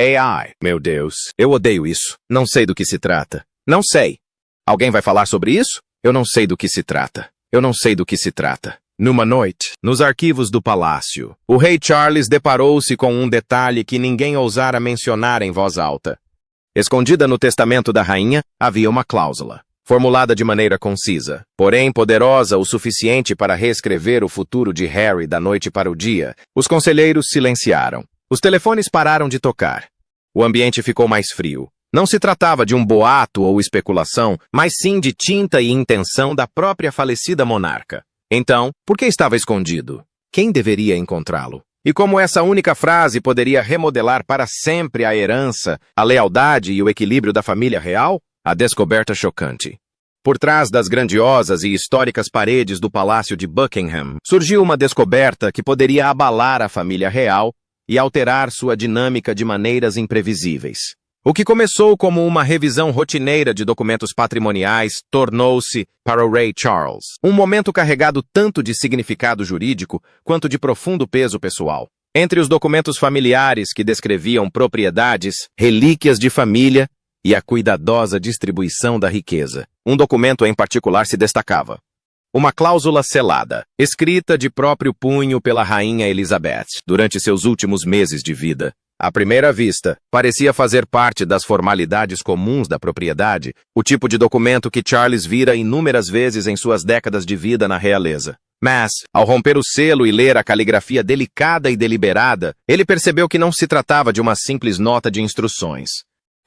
AI. Meu Deus, eu odeio isso. Não sei do que se trata. Não sei. Alguém vai falar sobre isso? Eu não sei do que se trata. Eu não sei do que se trata. Numa noite, nos arquivos do palácio, o rei Charles deparou-se com um detalhe que ninguém ousara mencionar em voz alta. Escondida no testamento da rainha, havia uma cláusula, formulada de maneira concisa, porém poderosa o suficiente para reescrever o futuro de Harry da noite para o dia. Os conselheiros silenciaram. Os telefones pararam de tocar. O ambiente ficou mais frio. Não se tratava de um boato ou especulação, mas sim de tinta e intenção da própria falecida monarca. Então, por que estava escondido? Quem deveria encontrá-lo? E como essa única frase poderia remodelar para sempre a herança, a lealdade e o equilíbrio da família real? A descoberta chocante. Por trás das grandiosas e históricas paredes do Palácio de Buckingham, surgiu uma descoberta que poderia abalar a família real e alterar sua dinâmica de maneiras imprevisíveis. O que começou como uma revisão rotineira de documentos patrimoniais tornou-se, para o rei Charles, um momento carregado tanto de significado jurídico quanto de profundo peso pessoal. Entre os documentos familiares que descreviam propriedades, relíquias de família e a cuidadosa distribuição da riqueza, um documento em particular se destacava. Uma cláusula selada, escrita de próprio punho pela rainha Elizabeth durante seus últimos meses de vida. À primeira vista, parecia fazer parte das formalidades comuns da propriedade, o tipo de documento que Charles vira inúmeras vezes em suas décadas de vida na realeza. Mas, ao romper o selo e ler a caligrafia delicada e deliberada, ele percebeu que não se tratava de uma simples nota de instruções.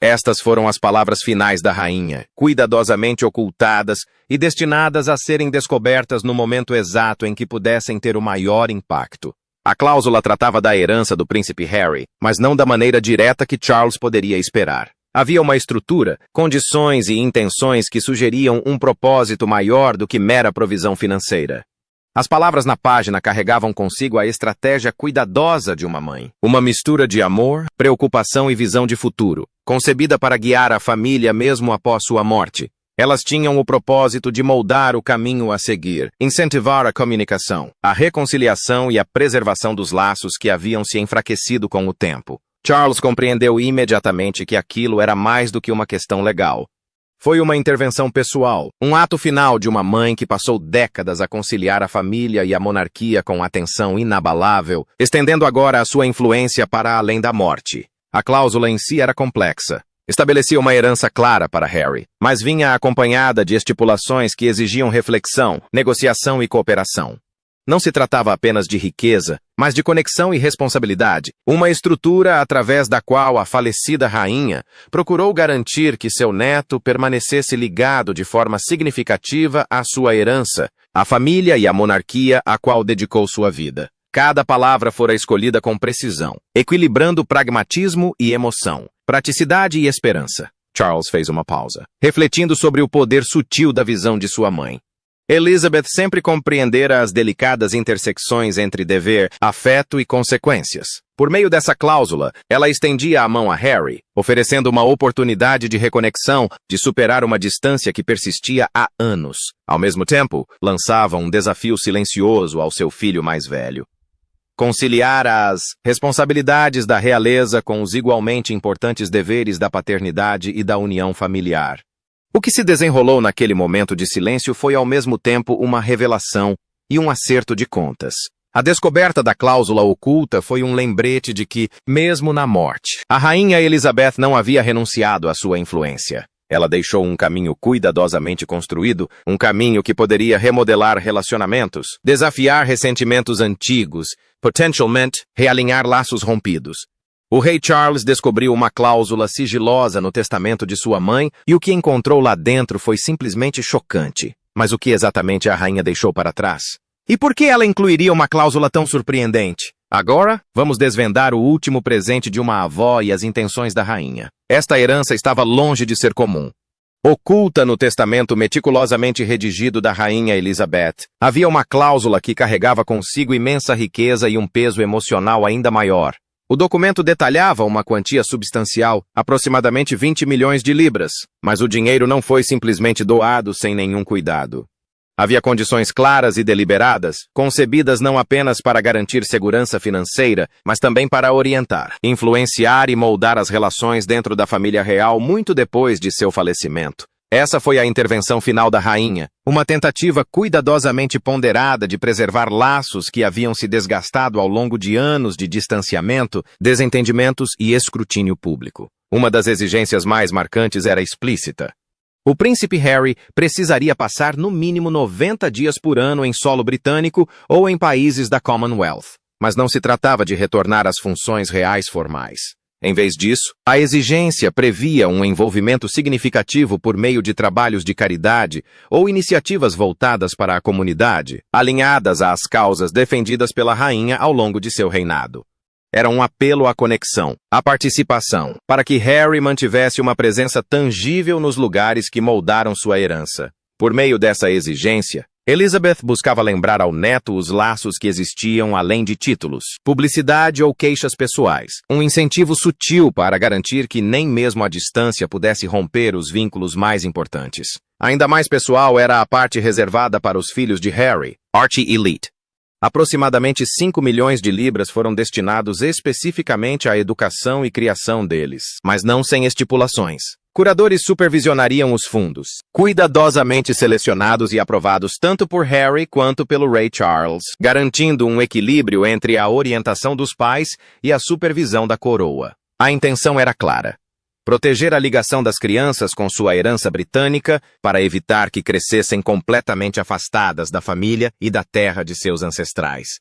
Estas foram as palavras finais da rainha, cuidadosamente ocultadas e destinadas a serem descobertas no momento exato em que pudessem ter o maior impacto. A cláusula tratava da herança do príncipe Harry, mas não da maneira direta que Charles poderia esperar. Havia uma estrutura, condições e intenções que sugeriam um propósito maior do que mera provisão financeira. As palavras na página carregavam consigo a estratégia cuidadosa de uma mãe. Uma mistura de amor, preocupação e visão de futuro, concebida para guiar a família mesmo após sua morte. Elas tinham o propósito de moldar o caminho a seguir, incentivar a comunicação, a reconciliação e a preservação dos laços que haviam se enfraquecido com o tempo. Charles compreendeu imediatamente que aquilo era mais do que uma questão legal. Foi uma intervenção pessoal, um ato final de uma mãe que passou décadas a conciliar a família e a monarquia com atenção inabalável, estendendo agora a sua influência para além da morte. A cláusula em si era complexa. Estabelecia uma herança clara para Harry, mas vinha acompanhada de estipulações que exigiam reflexão, negociação e cooperação. Não se tratava apenas de riqueza, mas de conexão e responsabilidade, uma estrutura através da qual a falecida rainha procurou garantir que seu neto permanecesse ligado de forma significativa à sua herança, à família e à monarquia a qual dedicou sua vida. Cada palavra fora escolhida com precisão, equilibrando pragmatismo e emoção, praticidade e esperança. Charles fez uma pausa, refletindo sobre o poder sutil da visão de sua mãe. Elizabeth sempre compreendera as delicadas intersecções entre dever, afeto e consequências. Por meio dessa cláusula, ela estendia a mão a Harry, oferecendo uma oportunidade de reconexão, de superar uma distância que persistia há anos. Ao mesmo tempo, lançava um desafio silencioso ao seu filho mais velho. Conciliar as responsabilidades da realeza com os igualmente importantes deveres da paternidade e da união familiar. O que se desenrolou naquele momento de silêncio foi ao mesmo tempo uma revelação e um acerto de contas. A descoberta da cláusula oculta foi um lembrete de que, mesmo na morte, a rainha Elizabeth não havia renunciado à sua influência. Ela deixou um caminho cuidadosamente construído, um caminho que poderia remodelar relacionamentos, desafiar ressentimentos antigos, potencialmente realinhar laços rompidos. O rei Charles descobriu uma cláusula sigilosa no testamento de sua mãe e o que encontrou lá dentro foi simplesmente chocante. Mas o que exatamente a rainha deixou para trás? E por que ela incluiria uma cláusula tão surpreendente? Agora, vamos desvendar o último presente de uma avó e as intenções da rainha. Esta herança estava longe de ser comum. Oculta no testamento meticulosamente redigido da rainha Elizabeth, havia uma cláusula que carregava consigo imensa riqueza e um peso emocional ainda maior. O documento detalhava uma quantia substancial, aproximadamente 20 milhões de libras, mas o dinheiro não foi simplesmente doado sem nenhum cuidado. Havia condições claras e deliberadas, concebidas não apenas para garantir segurança financeira, mas também para orientar, influenciar e moldar as relações dentro da família real muito depois de seu falecimento. Essa foi a intervenção final da rainha, uma tentativa cuidadosamente ponderada de preservar laços que haviam se desgastado ao longo de anos de distanciamento, desentendimentos e escrutínio público. Uma das exigências mais marcantes era explícita. O príncipe Harry precisaria passar no mínimo 90 dias por ano em solo britânico ou em países da Commonwealth, mas não se tratava de retornar às funções reais formais. Em vez disso, a exigência previa um envolvimento significativo por meio de trabalhos de caridade ou iniciativas voltadas para a comunidade, alinhadas às causas defendidas pela rainha ao longo de seu reinado. Era um apelo à conexão, à participação, para que Harry mantivesse uma presença tangível nos lugares que moldaram sua herança. Por meio dessa exigência, Elizabeth buscava lembrar ao neto os laços que existiam além de títulos, publicidade ou queixas pessoais, um incentivo sutil para garantir que nem mesmo a distância pudesse romper os vínculos mais importantes. Ainda mais pessoal era a parte reservada para os filhos de Harry, Archie e Leet. Aproximadamente 5 milhões de libras foram destinados especificamente à educação e criação deles, mas não sem estipulações. Curadores supervisionariam os fundos, cuidadosamente selecionados e aprovados tanto por Harry quanto pelo rei Charles, garantindo um equilíbrio entre a orientação dos pais e a supervisão da coroa. A intenção era clara: proteger a ligação das crianças com sua herança britânica para evitar que crescessem completamente afastadas da família e da terra de seus ancestrais.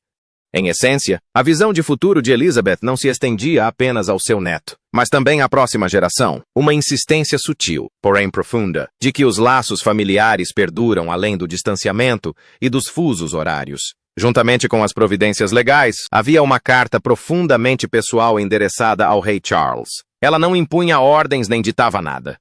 Em essência, a visão de futuro de Elizabeth não se estendia apenas ao seu neto, mas também à próxima geração, uma insistência sutil, porém profunda, de que os laços familiares perduram além do distanciamento e dos fusos horários. Juntamente com as providências legais, havia uma carta profundamente pessoal endereçada ao rei Charles. Ela não impunha ordens nem ditava nada.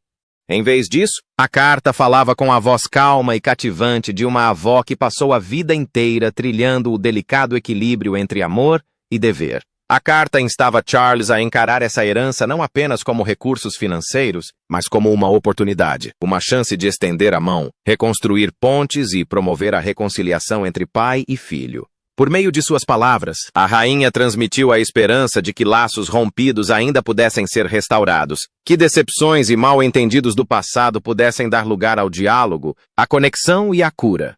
Em vez disso, a carta falava com a voz calma e cativante de uma avó que passou a vida inteira trilhando o delicado equilíbrio entre amor e dever. A carta instava Charles a encarar essa herança não apenas como recursos financeiros, mas como uma oportunidade, uma chance de estender a mão, reconstruir pontes e promover a reconciliação entre pai e filho. Por meio de suas palavras, a rainha transmitiu a esperança de que laços rompidos ainda pudessem ser restaurados, que decepções e mal-entendidos do passado pudessem dar lugar ao diálogo, à conexão e à cura.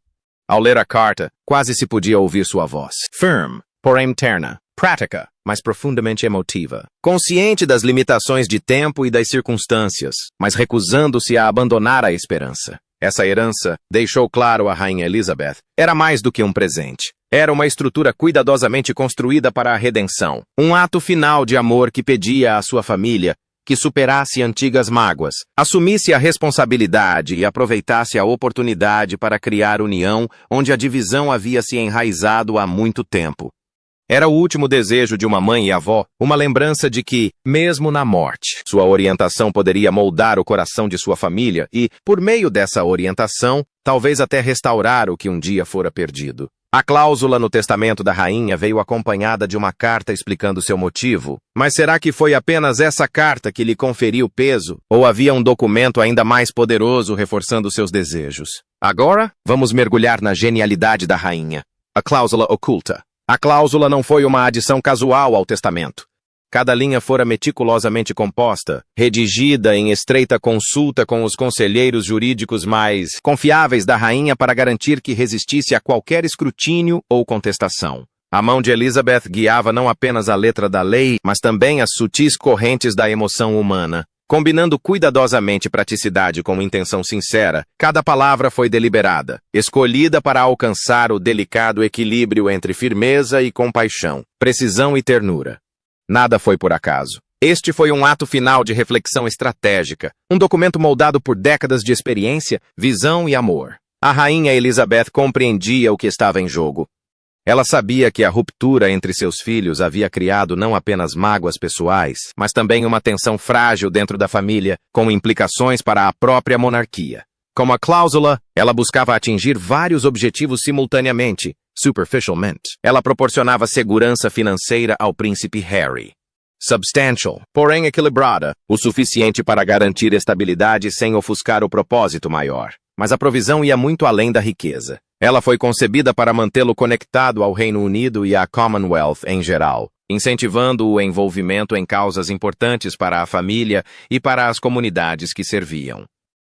Ao ler a carta, quase se podia ouvir sua voz, firme, porém terna, prática, mas profundamente emotiva, consciente das limitações de tempo e das circunstâncias, mas recusando-se a abandonar a esperança. Essa herança, deixou claro a rainha Elizabeth, era mais do que um presente. Era uma estrutura cuidadosamente construída para a redenção, um ato final de amor que pedia à sua família que superasse antigas mágoas, assumisse a responsabilidade e aproveitasse a oportunidade para criar união onde a divisão havia se enraizado há muito tempo. Era o último desejo de uma mãe e avó, uma lembrança de que, mesmo na morte, sua orientação poderia moldar o coração de sua família e, por meio dessa orientação, talvez até restaurar o que um dia fora perdido. A cláusula no testamento da rainha veio acompanhada de uma carta explicando seu motivo, mas será que foi apenas essa carta que lhe conferiu peso, ou havia um documento ainda mais poderoso reforçando seus desejos? Agora, vamos mergulhar na genialidade da rainha. A cláusula oculta. A cláusula não foi uma adição casual ao testamento. Cada linha fora meticulosamente composta, redigida em estreita consulta com os conselheiros jurídicos mais confiáveis da rainha para garantir que resistisse a qualquer escrutínio ou contestação. A mão de Elizabeth guiava não apenas a letra da lei, mas também as sutis correntes da emoção humana. Combinando cuidadosamente praticidade com intenção sincera, cada palavra foi deliberada, escolhida para alcançar o delicado equilíbrio entre firmeza e compaixão, precisão e ternura. Nada foi por acaso. Este foi um ato final de reflexão estratégica, um documento moldado por décadas de experiência, visão e amor. A rainha Elizabeth compreendia o que estava em jogo. Ela sabia que a ruptura entre seus filhos havia criado não apenas mágoas pessoais, mas também uma tensão frágil dentro da família, com implicações para a própria monarquia. Com a cláusula, ela buscava atingir vários objetivos simultaneamente. Superficialmente, ela proporcionava segurança financeira ao príncipe Harry. Substantial, porém equilibrada, o suficiente para garantir estabilidade sem ofuscar o propósito maior. Mas a provisão ia muito além da riqueza. Ela foi concebida para mantê-lo conectado ao Reino Unido e à Commonwealth em geral, incentivando o envolvimento em causas importantes para a família e para as comunidades que serviam.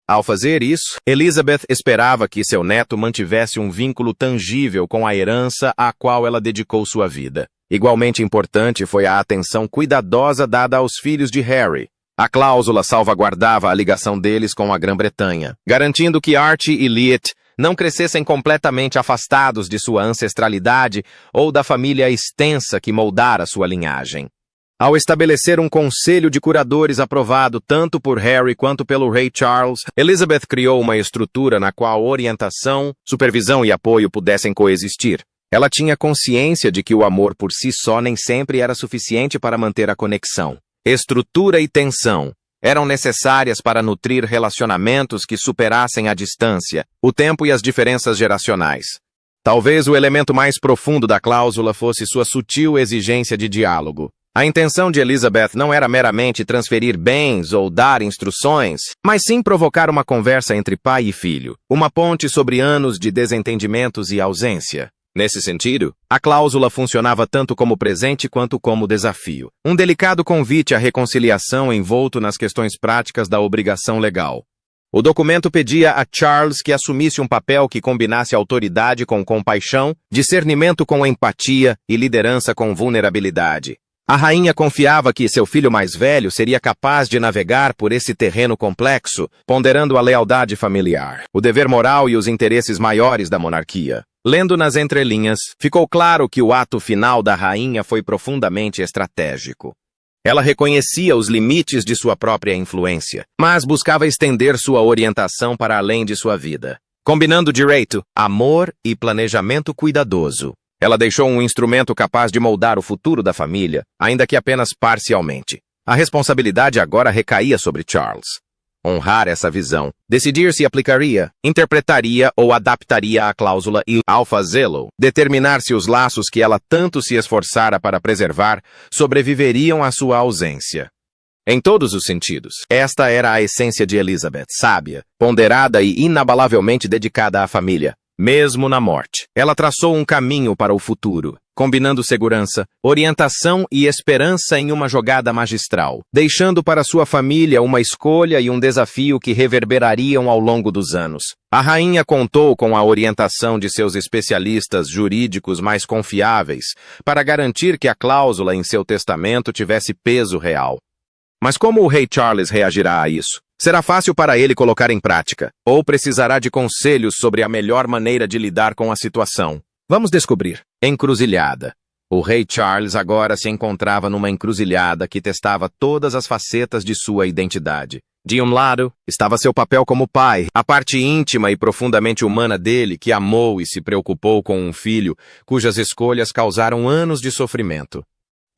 Ao fazer isso, Elizabeth esperava que seu neto mantivesse um vínculo tangível com a herança à qual ela dedicou sua vida. Igualmente importante foi a atenção cuidadosa dada aos filhos de Harry. A cláusula salvaguardava a ligação deles com a Grã-Bretanha, garantindo que Archie e Liet não crescessem completamente afastados de sua ancestralidade ou da família extensa que moldara sua linhagem. Ao estabelecer um conselho de curadores aprovado tanto por Harry quanto pelo rei Charles, Elizabeth criou uma estrutura na qual orientação, supervisão e apoio pudessem coexistir. Ela tinha consciência de que o amor por si só nem sempre era suficiente para manter a conexão. Estrutura e tensão eram necessárias para nutrir relacionamentos que superassem a distância, o tempo e as diferenças geracionais. Talvez o elemento mais profundo da cláusula fosse sua sutil exigência de diálogo. A intenção de Elizabeth não era meramente transferir bens ou dar instruções, mas sim provocar uma conversa entre pai e filho, uma ponte sobre anos de desentendimentos e ausência. Nesse sentido, a cláusula funcionava tanto como presente quanto como desafio. Um delicado convite à reconciliação envolto nas questões práticas da obrigação legal. O documento pedia a Charles que assumisse um papel que combinasse autoridade com compaixão, discernimento com empatia e liderança com vulnerabilidade. A rainha confiava que seu filho mais velho seria capaz de navegar por esse terreno complexo, ponderando a lealdade familiar, o dever moral e os interesses maiores da monarquia. Lendo nas entrelinhas, ficou claro que o ato final da rainha foi profundamente estratégico. Ela reconhecia os limites de sua própria influência, mas buscava estender sua orientação para além de sua vida, combinando direito, amor e planejamento cuidadoso. Ela deixou um instrumento capaz de moldar o futuro da família, ainda que apenas parcialmente. A responsabilidade agora recaía sobre Charles. Honrar essa visão, decidir se aplicaria, interpretaria ou adaptaria a cláusula e, ao fazê-lo, determinar se os laços que ela tanto se esforçara para preservar sobreviveriam à sua ausência. Em todos os sentidos, esta era a essência de Elizabeth, sábia, ponderada e inabalavelmente dedicada à família. Mesmo na morte, ela traçou um caminho para o futuro, combinando segurança, orientação e esperança em uma jogada magistral, deixando para sua família uma escolha e um desafio que reverberariam ao longo dos anos. A rainha contou com a orientação de seus especialistas jurídicos mais confiáveis para garantir que a cláusula em seu testamento tivesse peso real. Mas como o rei Charles reagirá a isso? Será fácil para ele colocar em prática, ou precisará de conselhos sobre a melhor maneira de lidar com a situação? Vamos descobrir. Encruzilhada. O rei Charles agora se encontrava numa encruzilhada que testava todas as facetas de sua identidade. De um lado, estava seu papel como pai, a parte íntima e profundamente humana dele que amou e se preocupou com um filho cujas escolhas causaram anos de sofrimento.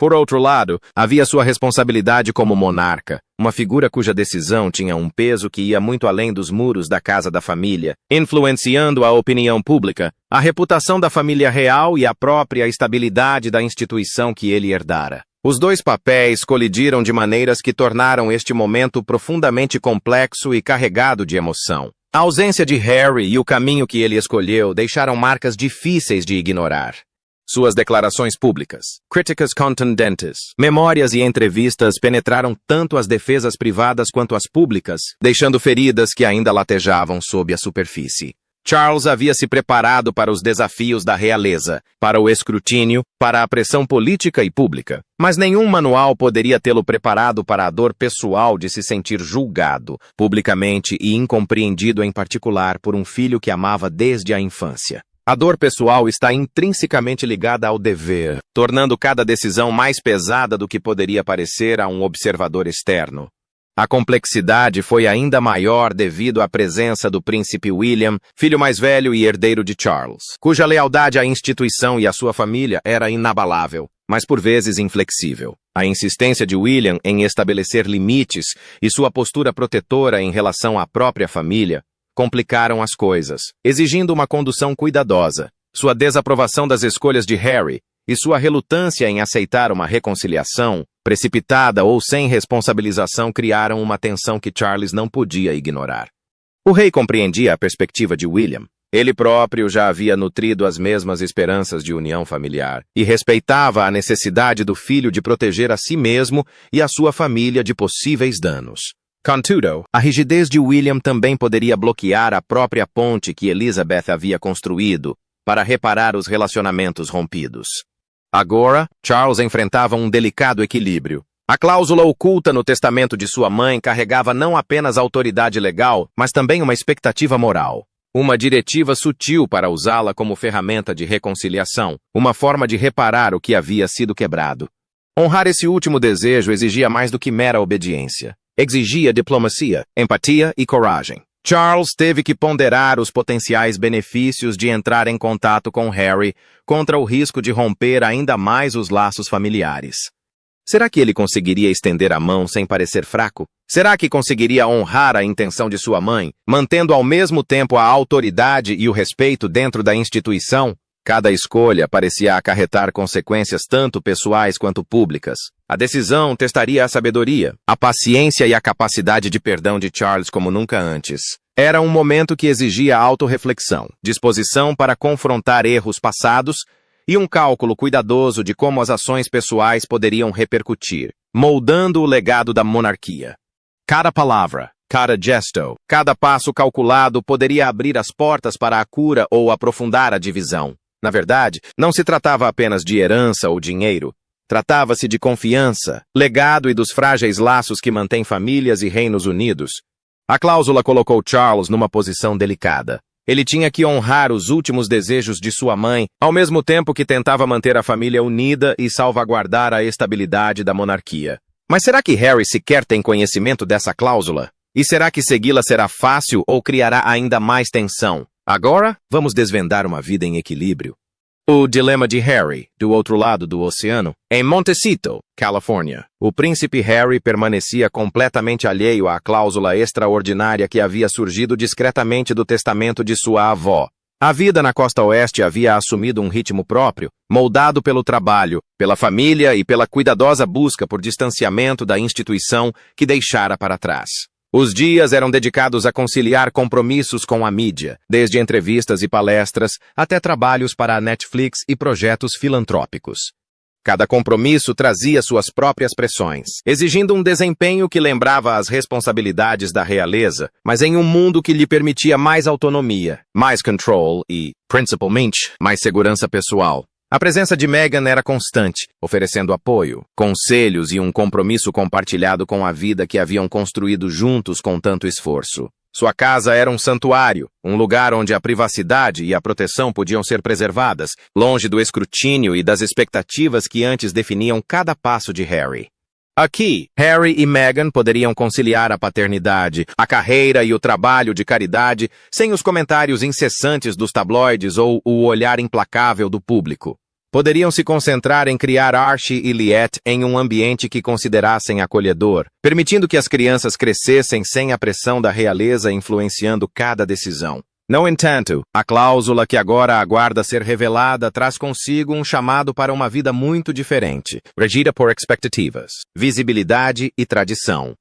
Por outro lado, havia sua responsabilidade como monarca, uma figura cuja decisão tinha um peso que ia muito além dos muros da casa da família, influenciando a opinião pública, a reputação da família real e a própria estabilidade da instituição que ele herdara. Os dois papéis colidiram de maneiras que tornaram este momento profundamente complexo e carregado de emoção. A ausência de Harry e o caminho que ele escolheu deixaram marcas difíceis de ignorar. Suas declarações públicas, críticas contundentes, memórias e entrevistas penetraram tanto as defesas privadas quanto as públicas, deixando feridas que ainda latejavam sob a superfície. Charles havia se preparado para os desafios da realeza, para o escrutínio, para a pressão política e pública, mas nenhum manual poderia tê-lo preparado para a dor pessoal de se sentir julgado, publicamente e incompreendido em particular por um filho que amava desde a infância. A dor pessoal está intrinsecamente ligada ao dever, tornando cada decisão mais pesada do que poderia parecer a um observador externo. A complexidade foi ainda maior devido à presença do príncipe William, filho mais velho e herdeiro de Charles, cuja lealdade à instituição e à sua família era inabalável, mas por vezes inflexível. A insistência de William em estabelecer limites e sua postura protetora em relação à própria família complicaram as coisas, exigindo uma condução cuidadosa. Sua desaprovação das escolhas de Harry e sua relutância em aceitar uma reconciliação, precipitada ou sem responsabilização, criaram uma tensão que Charles não podia ignorar. O rei compreendia a perspectiva de William. Ele próprio já havia nutrido as mesmas esperanças de união familiar e respeitava a necessidade do filho de proteger a si mesmo e a sua família de possíveis danos. Contudo, a rigidez de William também poderia bloquear a própria ponte que Elizabeth havia construído para reparar os relacionamentos rompidos. Agora, Charles enfrentava um delicado equilíbrio. A cláusula oculta no testamento de sua mãe carregava não apenas autoridade legal, mas também uma expectativa moral. Uma diretiva sutil para usá-la como ferramenta de reconciliação, uma forma de reparar o que havia sido quebrado. Honrar esse último desejo exigia mais do que mera obediência. Exigia diplomacia, empatia e coragem. Charles teve que ponderar os potenciais benefícios de entrar em contato com Harry contra o risco de romper ainda mais os laços familiares. Será que ele conseguiria estender a mão sem parecer fraco? Será que conseguiria honrar a intenção de sua mãe, mantendo ao mesmo tempo a autoridade e o respeito dentro da instituição? Cada escolha parecia acarretar consequências tanto pessoais quanto públicas. A decisão testaria a sabedoria, a paciência e a capacidade de perdão de Charles como nunca antes. Era um momento que exigia autorreflexão, disposição para confrontar erros passados e um cálculo cuidadoso de como as ações pessoais poderiam repercutir, moldando o legado da monarquia. Cada palavra, cada gesto, cada passo calculado poderia abrir as portas para a cura ou aprofundar a divisão. Na verdade, não se tratava apenas de herança ou dinheiro. Tratava-se de confiança, legado e dos frágeis laços que mantêm famílias e reinos unidos. A cláusula colocou Charles numa posição delicada. Ele tinha que honrar os últimos desejos de sua mãe, ao mesmo tempo que tentava manter a família unida e salvaguardar a estabilidade da monarquia. Mas será que Harry sequer tem conhecimento dessa cláusula? E será que segui-la será fácil ou criará ainda mais tensão? Agora, vamos desvendar uma vida em equilíbrio. O dilema de Harry, do outro lado do oceano. Em Montecito, Califórnia, o príncipe Harry permanecia completamente alheio à cláusula extraordinária que havia surgido discretamente do testamento de sua avó. A vida na costa oeste havia assumido um ritmo próprio, moldado pelo trabalho, pela família e pela cuidadosa busca por distanciamento da instituição que deixara para trás. Os dias eram dedicados a conciliar compromissos com a mídia, desde entrevistas e palestras até trabalhos para a Netflix e projetos filantrópicos. Cada compromisso trazia suas próprias pressões, exigindo um desempenho que lembrava as responsabilidades da realeza, mas em um mundo que lhe permitia mais autonomia, mais control e, principalmente, mais segurança pessoal. A presença de Meghan era constante, oferecendo apoio, conselhos e um compromisso compartilhado com a vida que haviam construído juntos com tanto esforço. Sua casa era um santuário, um lugar onde a privacidade e a proteção podiam ser preservadas, longe do escrutínio e das expectativas que antes definiam cada passo de Harry. Aqui, Harry e Meghan poderiam conciliar a paternidade, a carreira e o trabalho de caridade sem os comentários incessantes dos tabloides ou o olhar implacável do público. Poderiam se concentrar em criar Archie e Liette em um ambiente que considerassem acolhedor, permitindo que as crianças crescessem sem a pressão da realeza influenciando cada decisão. No entanto, a cláusula que agora aguarda ser revelada traz consigo um chamado para uma vida muito diferente, regida por expectativas, visibilidade e tradição.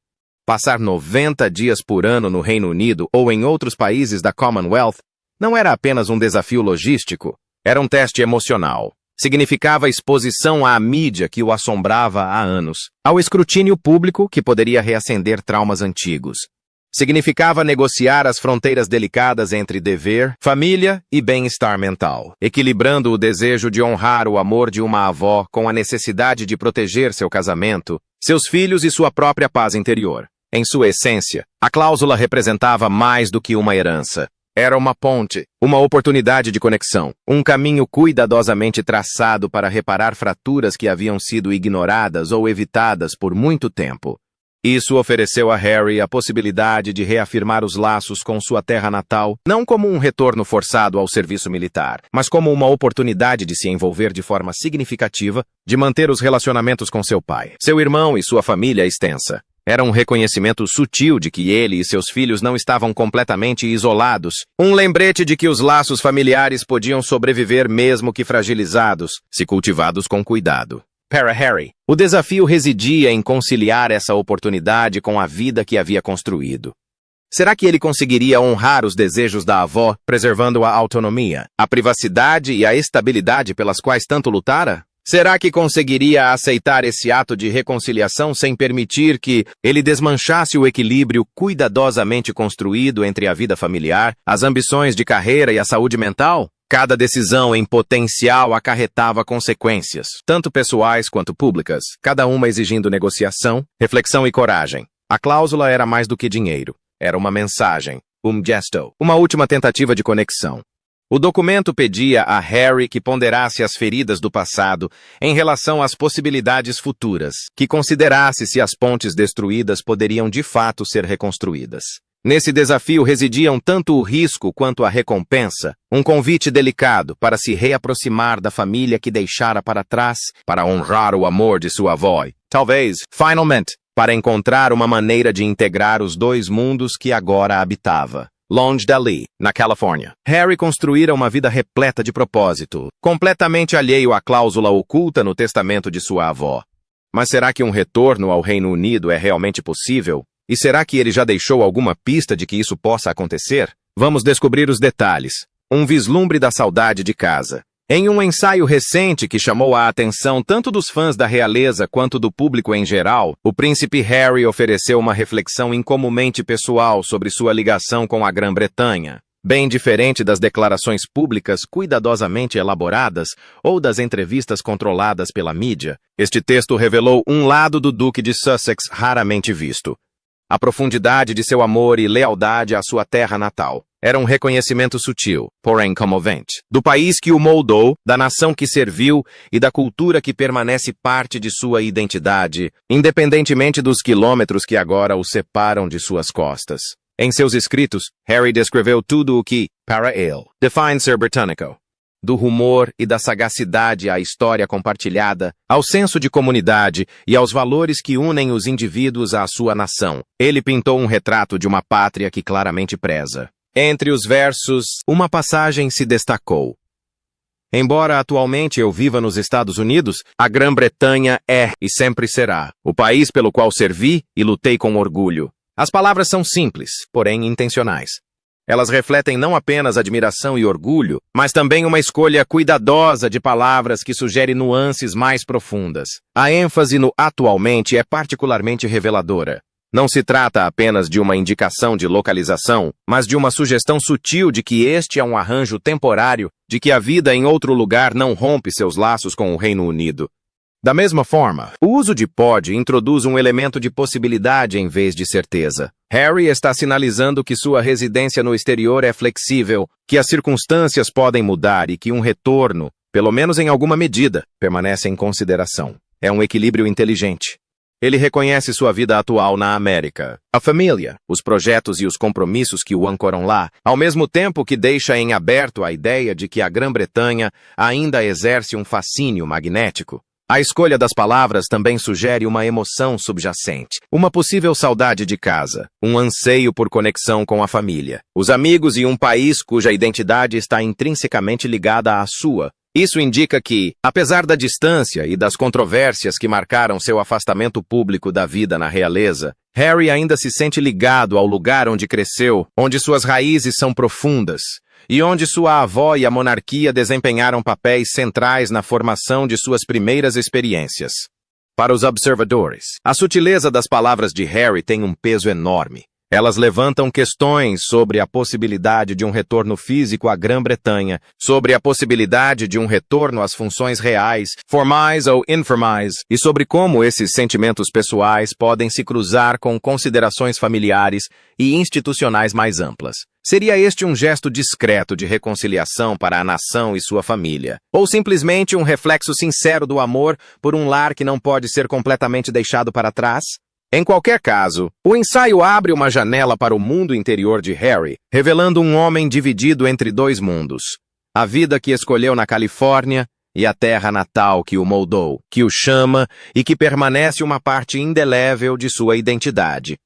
Passar 90 dias por ano no Reino Unido ou em outros países da Commonwealth não era apenas um desafio logístico, era um teste emocional. Significava exposição à mídia que o assombrava há anos, ao escrutínio público que poderia reacender traumas antigos. Significava negociar as fronteiras delicadas entre dever, família e bem-estar mental, equilibrando o desejo de honrar o amor de uma avó com a necessidade de proteger seu casamento, seus filhos e sua própria paz interior. Em sua essência, a cláusula representava mais do que uma herança. Era uma ponte, uma oportunidade de conexão, um caminho cuidadosamente traçado para reparar fraturas que haviam sido ignoradas ou evitadas por muito tempo. Isso ofereceu a Harry a possibilidade de reafirmar os laços com sua terra natal, não como um retorno forçado ao serviço militar, mas como uma oportunidade de se envolver de forma significativa, de manter os relacionamentos com seu pai, seu irmão e sua família extensa. Era um reconhecimento sutil de que ele e seus filhos não estavam completamente isolados, um lembrete de que os laços familiares podiam sobreviver mesmo que fragilizados, se cultivados com cuidado. Para Harry, o desafio residia em conciliar essa oportunidade com a vida que havia construído. Será que ele conseguiria honrar os desejos da avó, preservando a autonomia, a privacidade e a estabilidade pelas quais tanto lutara? Será que conseguiria aceitar esse ato de reconciliação sem permitir que ele desmanchasse o equilíbrio cuidadosamente construído entre a vida familiar, as ambições de carreira e a saúde mental? Cada decisão em potencial acarretava consequências, tanto pessoais quanto públicas, cada uma exigindo negociação, reflexão e coragem. A cláusula era mais do que dinheiro. Era uma mensagem, gesto, uma última tentativa de conexão. O documento pedia a Harry que ponderasse as feridas do passado em relação às possibilidades futuras, que considerasse se as pontes destruídas poderiam de fato ser reconstruídas. Nesse desafio residiam tanto o risco quanto a recompensa, um convite delicado para se reaproximar da família que deixara para trás, para honrar o amor de sua avó. Talvez, finalmente, para encontrar uma maneira de integrar os dois mundos que agora habitava. Longe dali, na Califórnia, Harry construíra uma vida repleta de propósito, completamente alheio à cláusula oculta no testamento de sua avó. Mas será que um retorno ao Reino Unido é realmente possível? E será que ele já deixou alguma pista de que isso possa acontecer? Vamos descobrir os detalhes. Um vislumbre da saudade de casa. Em um ensaio recente que chamou a atenção tanto dos fãs da realeza quanto do público em geral, o príncipe Harry ofereceu uma reflexão incomumente pessoal sobre sua ligação com a Grã-Bretanha, bem diferente das declarações públicas cuidadosamente elaboradas ou das entrevistas controladas pela mídia. Este texto revelou um lado do Duque de Sussex raramente visto. A profundidade de seu amor e lealdade à sua terra natal. Era um reconhecimento sutil, porém comovente, do país que o moldou, da nação que serviu e da cultura que permanece parte de sua identidade, independentemente dos quilômetros que agora o separam de suas costas. Em seus escritos, Harry descreveu tudo o que, para ele, define ser britânico. Do rumor e da sagacidade à história compartilhada, ao senso de comunidade e aos valores que unem os indivíduos à sua nação, ele pintou um retrato de uma pátria que claramente preza. Entre os versos, uma passagem se destacou. Embora atualmente eu viva nos Estados Unidos, a Grã-Bretanha é e sempre será o país pelo qual servi e lutei com orgulho. As palavras são simples, porém intencionais. Elas refletem não apenas admiração e orgulho, mas também uma escolha cuidadosa de palavras que sugere nuances mais profundas. A ênfase no atualmente é particularmente reveladora. Não se trata apenas de uma indicação de localização, mas de uma sugestão sutil de que este é um arranjo temporário, de que a vida em outro lugar não rompe seus laços com o Reino Unido. Da mesma forma, o uso de pode introduz um elemento de possibilidade em vez de certeza. Harry está sinalizando que sua residência no exterior é flexível, que as circunstâncias podem mudar e que um retorno, pelo menos em alguma medida, permanece em consideração. É um equilíbrio inteligente. Ele reconhece sua vida atual na América, a família, os projetos e os compromissos que o ancoram lá, ao mesmo tempo que deixa em aberto a ideia de que a Grã-Bretanha ainda exerce um fascínio magnético. A escolha das palavras também sugere uma emoção subjacente, uma possível saudade de casa, um anseio por conexão com a família, os amigos e um país cuja identidade está intrinsecamente ligada à sua. Isso indica que, apesar da distância e das controvérsias que marcaram seu afastamento público da vida na realeza, Harry ainda se sente ligado ao lugar onde cresceu, onde suas raízes são profundas, e onde sua avó e a monarquia desempenharam papéis centrais na formação de suas primeiras experiências. Para os observadores, a sutileza das palavras de Harry tem um peso enorme. Elas levantam questões sobre a possibilidade de um retorno físico à Grã-Bretanha, sobre a possibilidade de um retorno às funções reais, formais ou informais, e sobre como esses sentimentos pessoais podem se cruzar com considerações familiares e institucionais mais amplas. Seria este um gesto discreto de reconciliação para a nação e sua família? Ou simplesmente um reflexo sincero do amor por um lar que não pode ser completamente deixado para trás? Em qualquer caso, o ensaio abre uma janela para o mundo interior de Harry, revelando um homem dividido entre dois mundos. A vida que escolheu na Califórnia e a terra natal que o moldou, que o chama e que permanece uma parte indelével de sua identidade.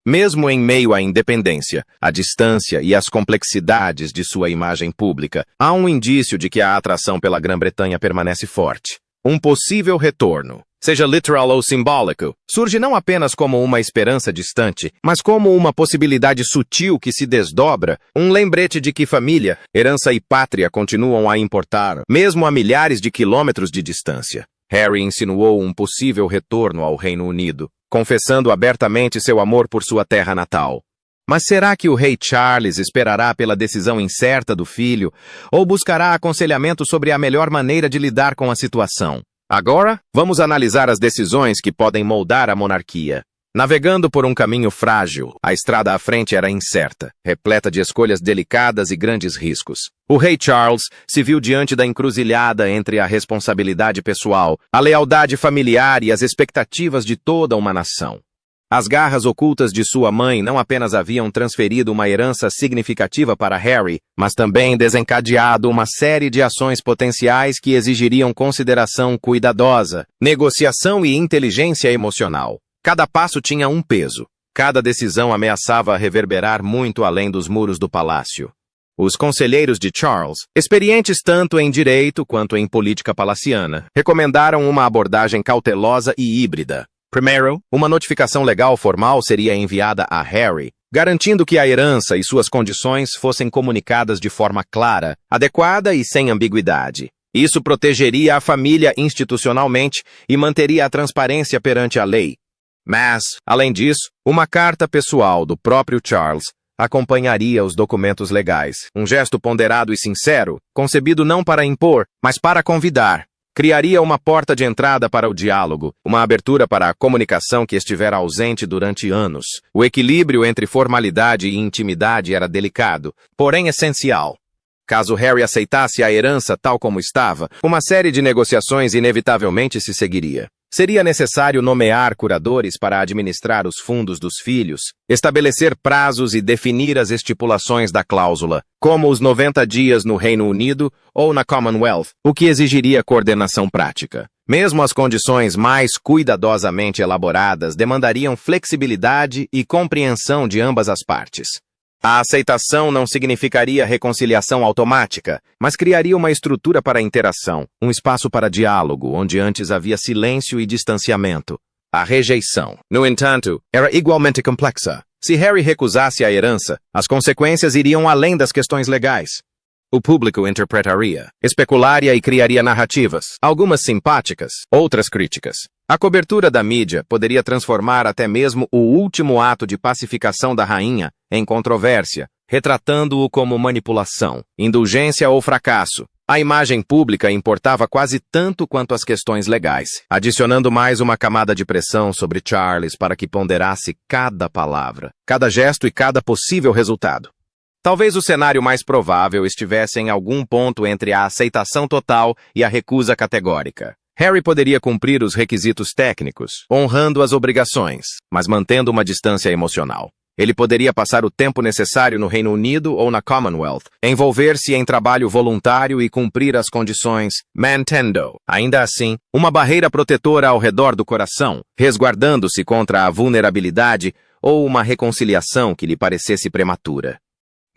Mesmo em meio à independência, à distância e às complexidades de sua imagem pública, há um indício de que a atração pela Grã-Bretanha permanece forte. Um possível retorno, seja literal ou simbólico, surge não apenas como uma esperança distante, mas como uma possibilidade sutil que se desdobra, um lembrete de que família, herança e pátria continuam a importar, mesmo a milhares de quilômetros de distância. Harry insinuou um possível retorno ao Reino Unido, confessando abertamente seu amor por sua terra natal. Mas será que o rei Charles esperará pela decisão incerta do filho, ou buscará aconselhamento sobre a melhor maneira de lidar com a situação? Agora, vamos analisar as decisões que podem moldar a monarquia. Navegando por um caminho frágil, a estrada à frente era incerta, repleta de escolhas delicadas e grandes riscos. O rei Charles se viu diante da encruzilhada entre a responsabilidade pessoal, a lealdade familiar e as expectativas de toda uma nação. As garras ocultas de sua mãe não apenas haviam transferido uma herança significativa para Harry, mas também desencadeado uma série de ações potenciais que exigiriam consideração cuidadosa, negociação e inteligência emocional. Cada passo tinha um peso. Cada decisão ameaçava reverberar muito além dos muros do palácio. Os conselheiros de Charles, experientes tanto em direito quanto em política palaciana, recomendaram uma abordagem cautelosa e híbrida. Primeiro, uma notificação legal formal seria enviada a Harry, garantindo que a herança e suas condições fossem comunicadas de forma clara, adequada e sem ambiguidade. Isso protegeria a família institucionalmente e manteria a transparência perante a lei. Mas, além disso, uma carta pessoal do próprio Charles acompanharia os documentos legais. Um gesto ponderado e sincero, concebido não para impor, mas para convidar. Criaria uma porta de entrada para o diálogo, uma abertura para a comunicação que estivera ausente durante anos. O equilíbrio entre formalidade e intimidade era delicado, porém essencial. Caso Harry aceitasse a herança tal como estava, uma série de negociações inevitavelmente se seguiria. Seria necessário nomear curadores para administrar os fundos dos filhos, estabelecer prazos e definir as estipulações da cláusula, como os 90 dias no Reino Unido ou na Commonwealth, o que exigiria coordenação prática. Mesmo as condições mais cuidadosamente elaboradas demandariam flexibilidade e compreensão de ambas as partes. A aceitação não significaria reconciliação automática, mas criaria uma estrutura para interação, um espaço para diálogo, onde antes havia silêncio e distanciamento. A rejeição, no entanto, era igualmente complexa. Se Harry recusasse a herança, as consequências iriam além das questões legais. O público interpretaria, especularia e criaria narrativas, algumas simpáticas, outras críticas. A cobertura da mídia poderia transformar até mesmo o último ato de pacificação da rainha em controvérsia, retratando-o como manipulação, indulgência ou fracasso. A imagem pública importava quase tanto quanto as questões legais, adicionando mais uma camada de pressão sobre Charles para que ponderasse cada palavra, cada gesto e cada possível resultado. Talvez o cenário mais provável estivesse em algum ponto entre a aceitação total e a recusa categórica. Harry poderia cumprir os requisitos técnicos, honrando as obrigações, mas mantendo uma distância emocional. Ele poderia passar o tempo necessário no Reino Unido ou na Commonwealth, envolver-se em trabalho voluntário e cumprir as condições, mantendo, ainda assim, uma barreira protetora ao redor do coração, resguardando-se contra a vulnerabilidade ou uma reconciliação que lhe parecesse prematura.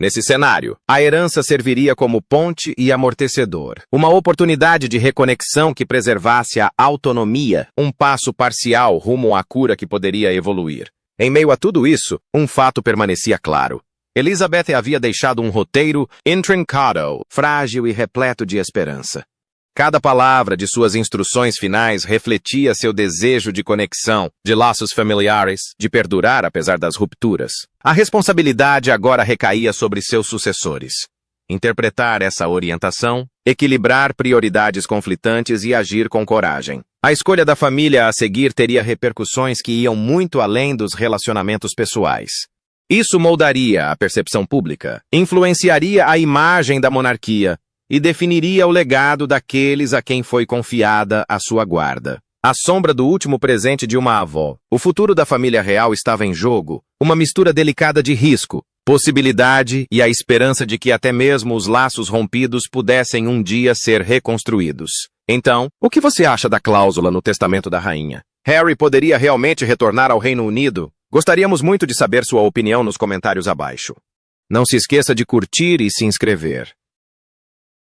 Nesse cenário, a herança serviria como ponte e amortecedor, uma oportunidade de reconexão que preservasse a autonomia, um passo parcial rumo à cura que poderia evoluir. Em meio a tudo isso, um fato permanecia claro. Elizabeth havia deixado um roteiro intrincado, frágil e repleto de esperança. Cada palavra de suas instruções finais refletia seu desejo de conexão, de laços familiares, de perdurar apesar das rupturas. A responsabilidade agora recaía sobre seus sucessores. Interpretar essa orientação, equilibrar prioridades conflitantes e agir com coragem. A escolha da família a seguir teria repercussões que iam muito além dos relacionamentos pessoais. Isso moldaria a percepção pública, influenciaria a imagem da monarquia, e definiria o legado daqueles a quem foi confiada a sua guarda. À sombra do último presente de uma avó, o futuro da família real estava em jogo, uma mistura delicada de risco, possibilidade e a esperança de que até mesmo os laços rompidos pudessem um dia ser reconstruídos. Então, o que você acha da cláusula no testamento da rainha? Harry poderia realmente retornar ao Reino Unido? Gostaríamos muito de saber sua opinião nos comentários abaixo. Não se esqueça de curtir e se inscrever.